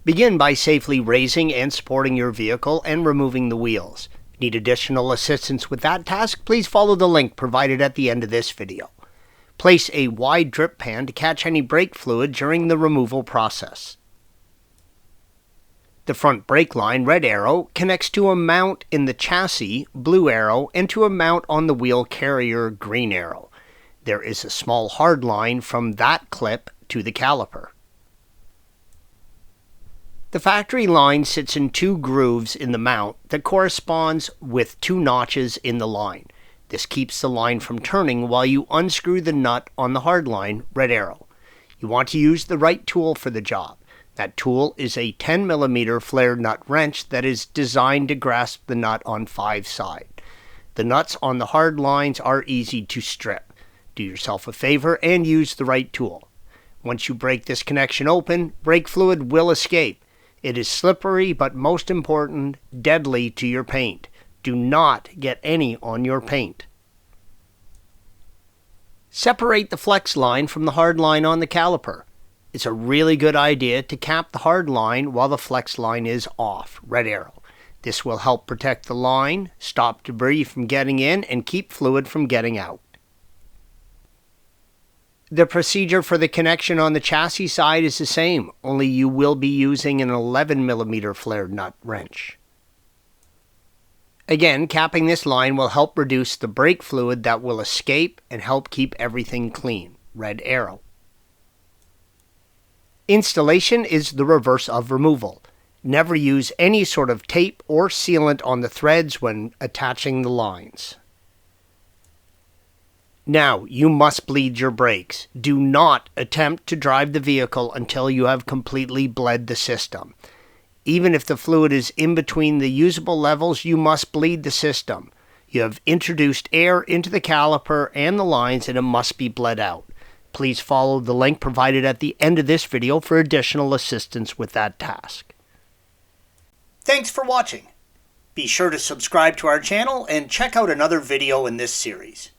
Begin by safely raising and supporting your vehicle and removing the wheels. Need additional assistance with that task? Please follow the link provided at the end of this video. Place a wide drip pan to catch any brake fluid during the removal process. The front brake line, red arrow, connects to a mount in the chassis, blue arrow, and to a mount on the wheel carrier, green arrow. There is a small hard line from that clip to the caliper. The factory line sits in two grooves in the mount that corresponds with two notches in the line. This keeps the line from turning while you unscrew the nut on the hard line, red arrow. You want to use the right tool for the job. That tool is a 10mm flared nut wrench that is designed to grasp the nut on 5 sides. The nuts on the hard lines are easy to strip. Do yourself a favor and use the right tool. Once you break this connection open, brake fluid will escape. It is slippery, but most important, deadly to your paint. Do not get any on your paint. Separate the flex line from the hard line on the caliper. It's a really good idea to cap the hard line while the flex line is off, red arrow. This will help protect the line, stop debris from getting in, and keep fluid from getting out. The procedure for the connection on the chassis side is the same, only you will be using an 11mm flared nut wrench. Again, capping this line will help reduce the brake fluid that will escape and help keep everything clean, red arrow. Installation is the reverse of removal. Never use any sort of tape or sealant on the threads when attaching the lines. Now, you must bleed your brakes. Do not attempt to drive the vehicle until you have completely bled the system. Even if the fluid is in between the usable levels, you must bleed the system. You have introduced air into the caliper and the lines, and it must be bled out. Please follow the link provided at the end of this video for additional assistance with that task. Thanks for watching. Be sure to subscribe to our channel and check out another video in this series.